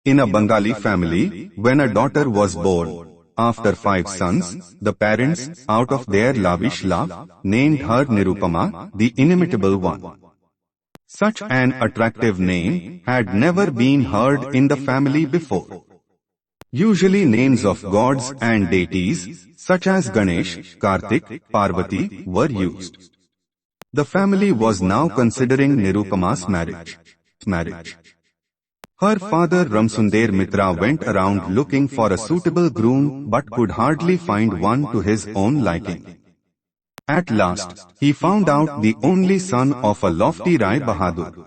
In a Bengali family, when a daughter was born, after 5 sons, the parents, out of their lavish love, named her Nirupama, the inimitable one. Such an attractive name had never been heard in the family before. Usually names of gods and deities, such as Ganesh, Kartik, Parvati, were used. The family was now considering Nirupama's marriage. Her father Ramsunder Mitra went around looking for a suitable groom but could hardly find one to his own liking. At last, he found out the only son of a lofty Rai Bahadur.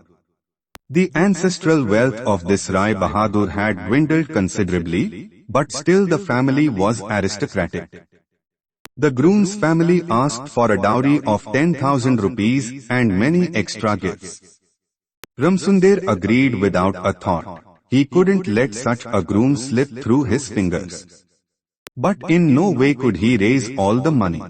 The ancestral wealth of this Rai Bahadur had dwindled considerably, but still the family was aristocratic. The groom's family asked for a dowry of 10,000 rupees and many extra gifts. Ramsunder agreed without a thought. He couldn't let such a groom slip through his fingers. But in no way could he raise all the money.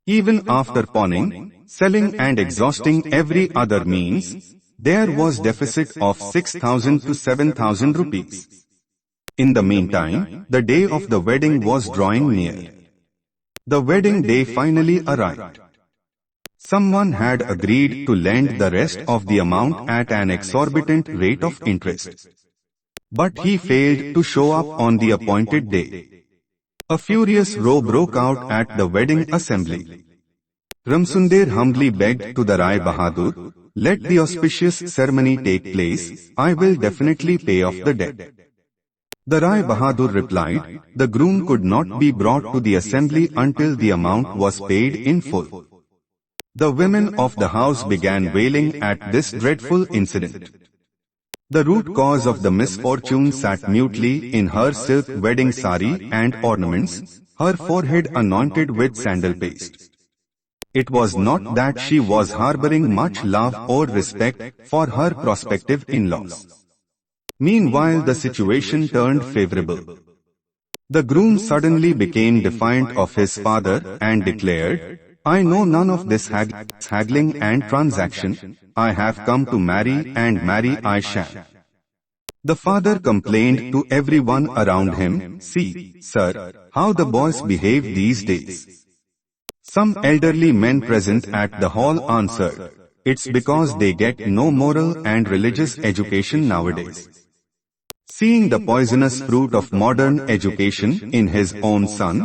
Even after pawning, selling and exhausting every other means, there was deficit of 6,000 to 7,000 rupees. In the meantime, the day of the wedding was drawing near. The wedding day finally arrived. Someone had agreed to lend the rest of the amount at an exorbitant rate of interest. But he failed to show up on the appointed day. A furious row broke out at the wedding assembly. Ramsunder humbly begged to the Rai Bahadur, "Let the auspicious ceremony take place, I will definitely pay off the debt." The Rai Bahadur replied, the groom could not be brought to the assembly until the amount was paid in full. The women of the house began wailing at this dreadful incident. The root cause of the misfortune sat mutely in her silk wedding sari and ornaments, her forehead anointed with sandal paste. It was not that she was harboring much love or respect for her prospective in-laws. Meanwhile, the situation turned favorable. The groom suddenly became defiant of his father and declared, "I know none of this haggling and transaction. I have come to marry and marry I shall." The father complained to everyone around him, "See, sir, how the boys behave these days." Some elderly men present at the hall answered, "It's because they get no moral and religious education nowadays." Seeing the poisonous fruit of modern education in his own son,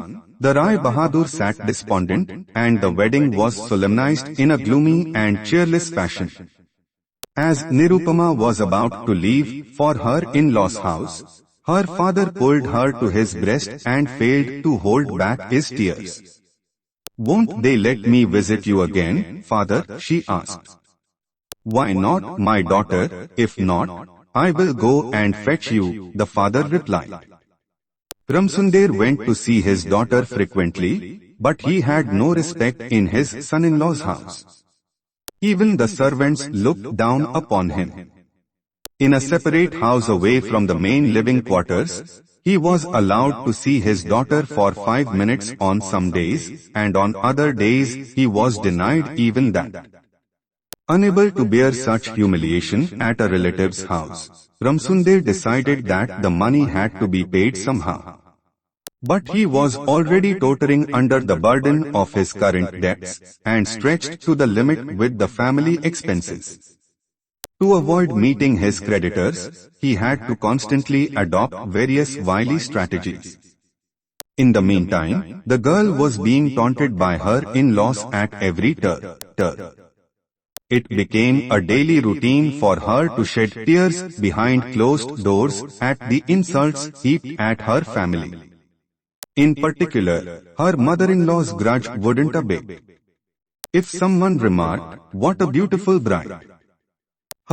the Rai Bahadur sat despondent, and the wedding was solemnized in a gloomy and cheerless fashion. As Nirupama was about to leave for her in-law's house, her father pulled her to his breast and failed to hold back his tears. "Won't they let me visit you again, father?" she asked. "Why not, my daughter? If not, I will go and fetch you," the father replied. Ramsunder went to see his daughter frequently, but he had no respect in his son-in-law's house. Even the servants looked down upon him. In a separate house away from the main living quarters, he was allowed to see his daughter for 5 minutes on some days, and on other days he was denied even that. Unable to bear such humiliation at a relative's house, Ramsunder decided that the money had to be paid somehow. But he was already tottering under the burden of his current debts, and stretched to the limit with the family expenses. To avoid meeting his creditors, he had to constantly adopt various wily strategies. In the meantime, the girl was being taunted by her in-laws at every turn. It became a daily routine for her to shed tears behind closed doors at the insults heaped at her family. In particular, her mother-in-law's grudge wouldn't abate. If someone remarked, "What a beautiful bride!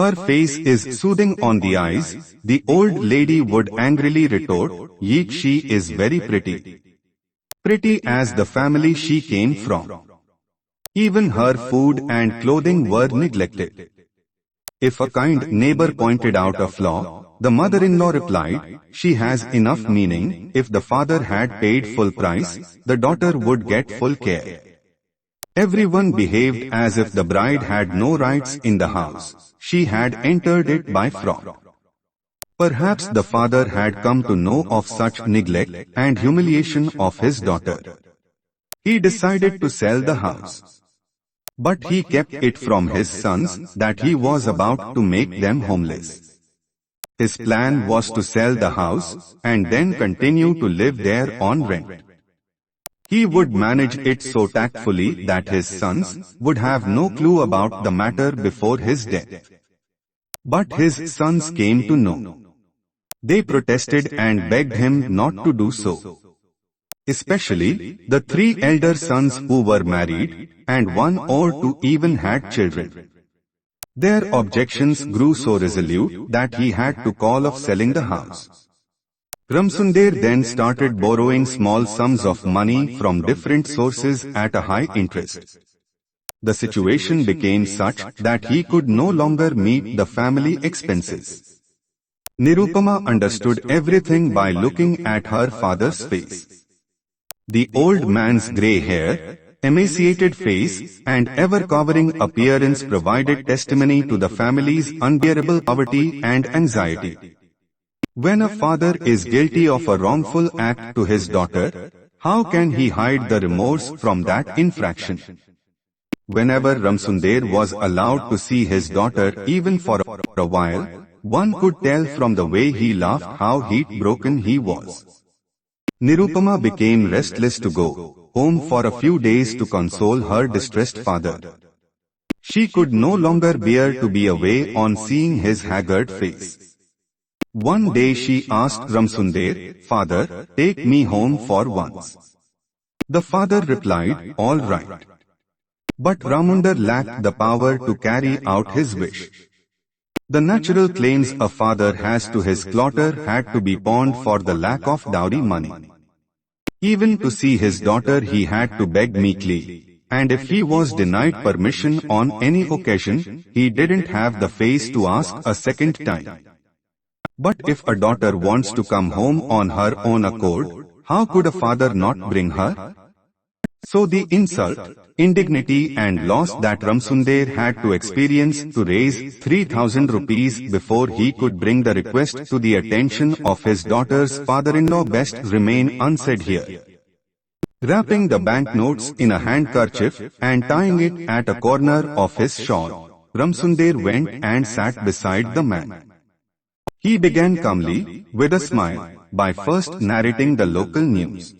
Her face is soothing on the eyes," the old lady would angrily retort, "Yeek, she is very pretty. Pretty as the family she came from." Even her food and clothing were neglected. If a kind neighbor pointed out a flaw, the mother-in-law replied, "She has enough," meaning, if the father had paid full price, the daughter would get full care. Everyone behaved as if the bride had no rights in the house. She had entered it by fraud. Perhaps the father had come to know of such neglect and humiliation of his daughter. He decided to sell the house. But he kept it from his sons that he was about to make them homeless. His plan was to sell the house and then continue to live there on rent. He would manage it so tactfully that his sons would have no clue about the matter before his death. But his sons came to know. They protested and begged him not to do so. Especially the 3 elder sons who were married, and 1 or 2 even had children. Their objections grew so resolute that he had to call off selling the house. Ramsunder then started borrowing small sums of money from different sources at a high interest. The situation became such that he could no longer meet the family expenses. Nirupama understood everything by looking at her father's face. The old man's grey hair, emaciated face, and ever-cowering appearance provided testimony to the family's unbearable poverty and anxiety. When a father is guilty of a wrongful act to his daughter, how can he hide the remorse from that infraction? Whenever Ramsunder was allowed to see his daughter even for a while, one could tell from the way he laughed how heat-broken he was. Nirupama became restless to go home for a few days to console her distressed father. She could no longer bear to be away on seeing his haggard face. One day she asked Ramsunder, "Father, take me home for once." The father replied, "All right." But Ramsunder lacked the power to carry out his wish. The natural claims a father has to his daughter had to be pawned for the lack of dowry money. Even to see his daughter he had to beg meekly, and if he was denied permission on any occasion, he didn't have the face to ask a second time. But if a daughter wants to come home on her own accord, how could a father not bring her? So the insult, indignity and loss that Ramsunder had to experience to raise 3,000 rupees before he could bring the request to the attention of his daughter's father-in-law best remain unsaid here. Wrapping the banknotes in a handkerchief and tying it at a corner of his shawl, Ramsunder went and sat beside the man. He began calmly, with a smile, by first narrating the local news.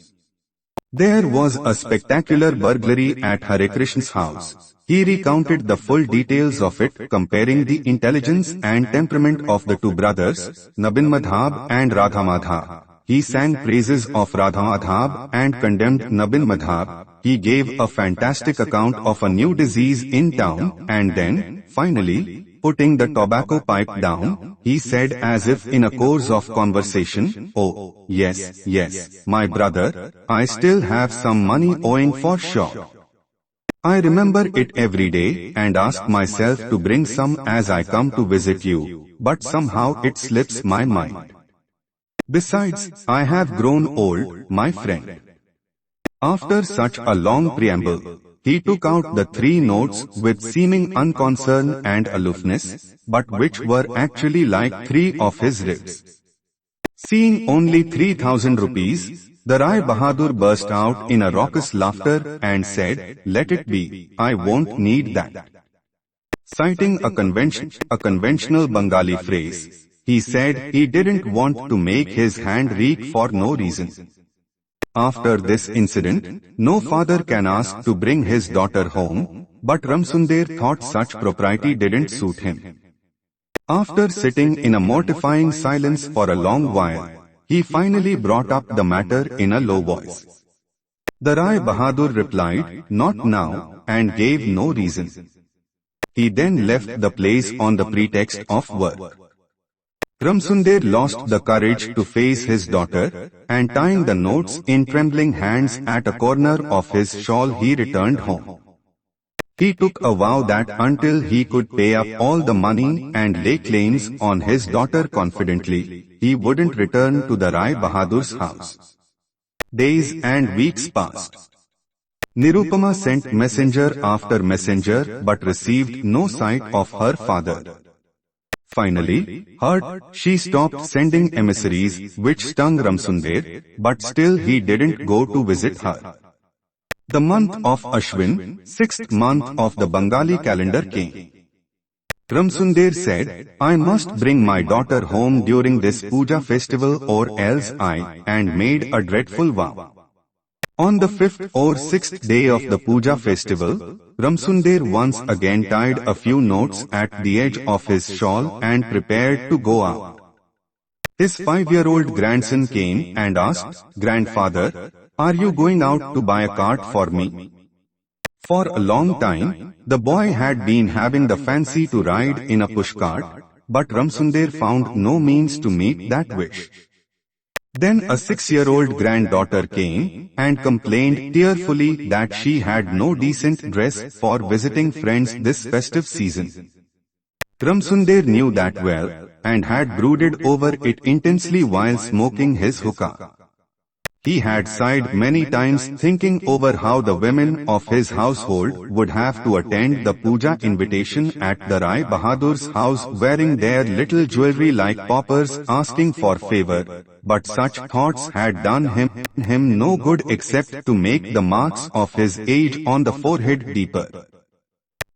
There was a spectacular burglary at Hare Krishna's house. He recounted the full details of it, comparing the intelligence and temperament of the 2 brothers, Nabin Madhab and Radha Madhab. He sang praises of Radha Madhab and condemned Nabin Madhab. He gave a fantastic account of a new disease in town, and then, finally, putting the tobacco pipe down, he said as if in a course of conversation, "Oh, yes, my brother, I still have some money owing for sure. I remember it every day and ask myself to bring some as I come to visit you, but somehow it slips my mind. Besides, I have grown old, my friend." After such a long preamble, he took out the 3 notes with seeming unconcern and aloofness, but which were actually like 3 of his ribs. Seeing only 3,000 rupees, the Rai Bahadur burst out in a raucous laughter and said, "Let it be, I won't need that." Citing a conventional Bengali phrase, he said he didn't want to make his hand reek for no reason. After this incident, no father can ask to bring his daughter home, but Ramsunder thought such propriety didn't suit him. After sitting in a mortifying silence for a long while, he finally brought up the matter in a low voice. The Rai Bahadur replied, "Not now," and gave no reason. He then left the place on the pretext of work. Ramsunder lost the courage to face his daughter, and tying the notes in trembling hands at a corner of his shawl he returned home. He took a vow that until he could pay up all the money and lay claims on his daughter confidently, he wouldn't return to the Rai Bahadur's house. Days and weeks passed. Nirupama sent messenger after messenger but received no sight of her father. Finally, hurt, she stopped sending emissaries, which stung Ramsundar, but still he didn't go to visit her. The month of Ashwin, sixth month of the Bengali calendar came. Ramsundar said, I must bring my daughter home during this puja festival or else and made a dreadful vow. On the fifth or sixth day of the puja festival, Ramsundar once again tied a few knots at the edge of his shawl and prepared to go out. His 5-year-old grandson came and asked, Grandfather, are you going out to buy a cart for me? For a long time, the boy had been having the fancy to ride in a pushcart, but Ramsundar found no means to meet that wish. Then a 6-year-old granddaughter came and complained tearfully that she had no decent dress for visiting friends this festive season. Ramsundar knew that well and had brooded over it intensely while smoking his hookah. He had sighed many times thinking over how the women of his household would have to attend the puja invitation at the Rai Bahadur's house wearing their little jewelry like paupers asking for favor, but such thoughts had done him no good except to make the marks of his age on the forehead deeper.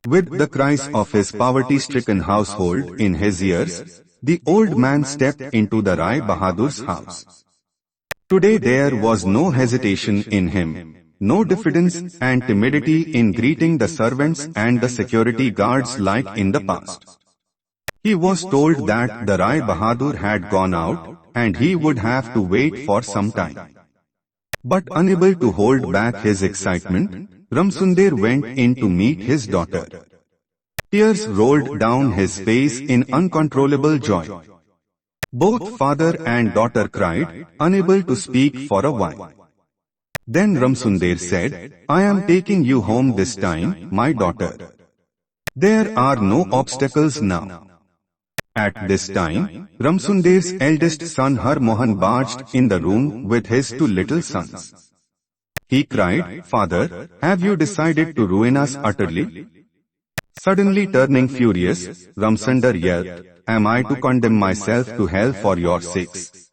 With the cries of his poverty-stricken household in his ears, the old man stepped into the Rai Bahadur's house. Today there was no hesitation in him, no diffidence and timidity in greeting the servants and the security guards like in the past. He was told that the Rai Bahadur had gone out and he would have to wait for some time. But unable to hold back his excitement, Ramsundar went in to meet his daughter. Tears rolled down his face in uncontrollable joy. Both father and daughter cried, unable to speak for a while. Then Ramsundar said, I am taking you home this time, my daughter. There are no obstacles now. At this time, Ramsundar's eldest son Har Mohan barged in the room with his 2 little sons. He cried, Father, have you decided to ruin us utterly? Suddenly turning furious, Ramsundar yelled, Am I to condemn myself to hell for your sakes?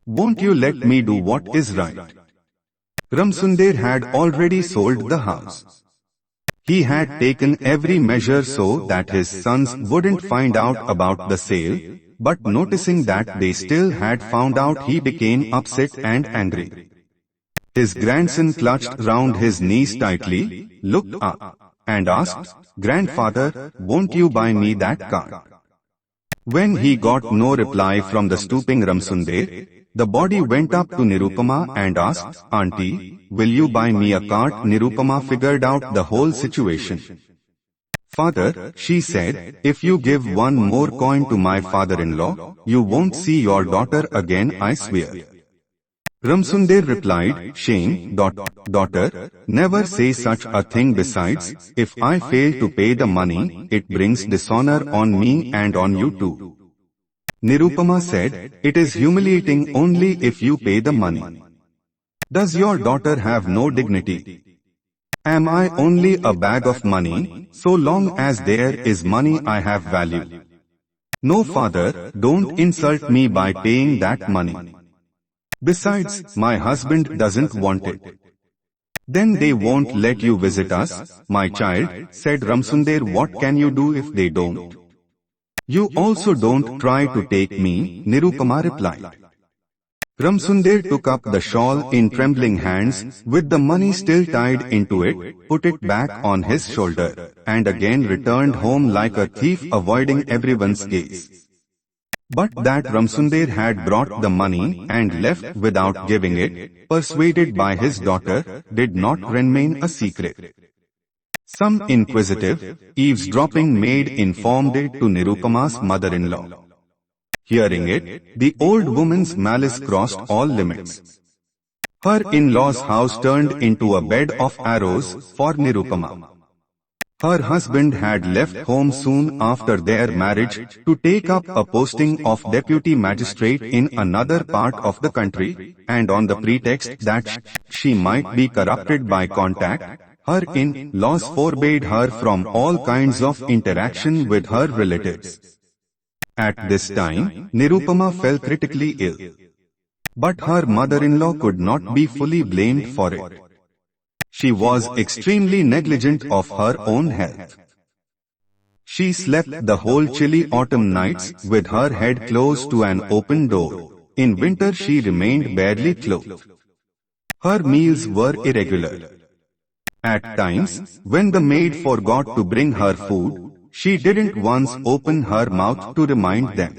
Won't you let me do what is right? Ramsundar had already sold the house. He had taken every measure so that his sons wouldn't find out about the sale, but noticing that they still had found out, he became upset and angry. His grandson clutched round his knees tightly, looked up, and asked, Grandfather, won't you buy me that cart? When he got no reply from the stooping Ramsundar, the body went up to Nirupama and asked, Auntie, will you buy me a cart? Nirupama figured out the whole situation. Father, she said, if you give one more coin to my father-in-law, you won't see your daughter again, I swear. Ramsundar replied, Shame, daughter, never say such a thing. Besides, if I fail to pay the money, it brings dishonor on me and on you too. Nirupama said, it is humiliating only if you pay the money. Does your daughter have no dignity? Am I only a bag of money? So long as there is money I have value. No, father, don't insult me by paying that money. Besides, my husband doesn't want it. Then they won't let you visit us, my child, said Ramsundar. What can you do if they don't? You also don't try to take me, Nirupama replied. Ramsundar took up the shawl in trembling hands, with the money still tied into it, put it back on his shoulder, and again returned home like a thief, avoiding everyone's gaze. But that Ramsundar had brought the money and left without giving it, persuaded by his daughter, did not remain a secret. Some inquisitive, eavesdropping maid informed it to Nirupama's mother-in-law. Hearing it, the old woman's malice crossed all limits. Her in-law's house turned into a bed of arrows for Nirupama. Her husband had left home soon after their marriage to take up a posting of deputy magistrate in another part of the country, and on the pretext that she might be corrupted by contact, her in-laws forbade her from all kinds of interaction with her relatives. At this time, Nirupama fell critically ill. But her mother-in-law could not be fully blamed for it. She was extremely negligent of her own health. She slept the whole chilly autumn nights with her head close to an open door. In winter she remained barely clothed. Her meals were irregular. At times, when the maid forgot to bring her food, she didn't once open her mouth to remind them.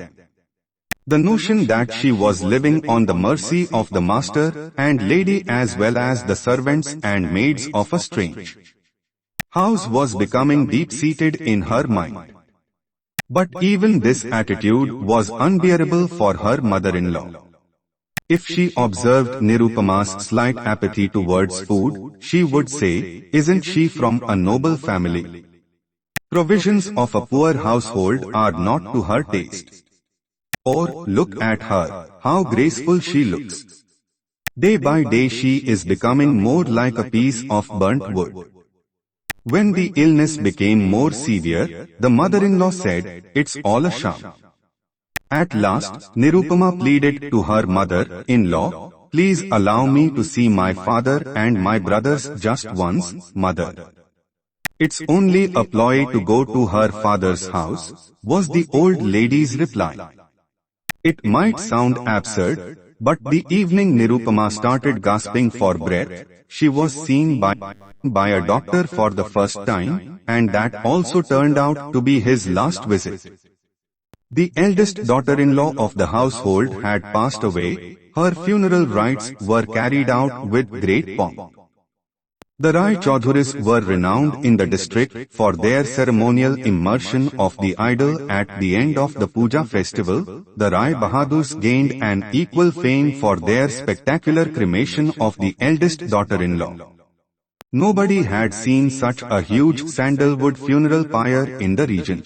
The notion that she was living on the mercy of the master and lady as well as the servants and maids of a strange house was becoming deep-seated in her mind. But even this attitude was unbearable for her mother-in-law. If she observed Nirupama's slight apathy towards food, she would say, "Isn't she from a noble family? Provisions of a poor household are not to her taste." Or, "Look at her, how graceful she looks. Day by day she is becoming more like a piece of burnt wood." When the illness became more severe, the mother-in-law said, "It's all a sham." At last, Nirupama pleaded to her mother-in-law, "Please allow me to see my father and my brothers just once, mother." "It's only a ploy to go to her father's house," was the old lady's reply. It might sound absurd, but the evening Nirupama started gasping for breath, she was seen by a doctor for the first time, and that also turned out to be his last visit. The eldest daughter-in-law of the household had passed away. Her funeral rites were carried out with great pomp. The Rai Chaudhuris were renowned in the district for their ceremonial immersion of the idol at the end of the puja festival. The Rai Bahadurs gained an equal fame for their spectacular cremation of the eldest daughter-in-law. Nobody had seen such a huge sandalwood funeral pyre in the region.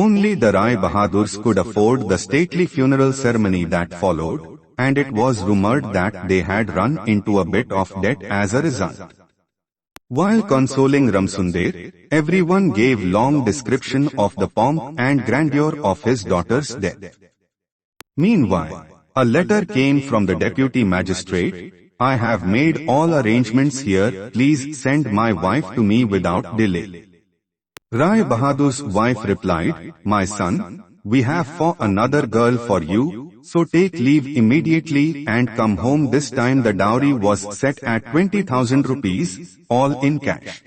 Only the Rai Bahadurs could afford the stately funeral ceremony that followed, and it was rumored that they had run into a bit of debt as a result. While consoling Ramsunder, everyone gave long description of the pomp and grandeur of his daughter's death. Meanwhile, a letter came from the deputy magistrate, "I have made all arrangements here, please send my wife to me without delay." Rai Bahadur's wife replied, "My son, we have found another girl for you, so take leave immediately and come home." This time the dowry was set at 20,000 rupees, all in cash.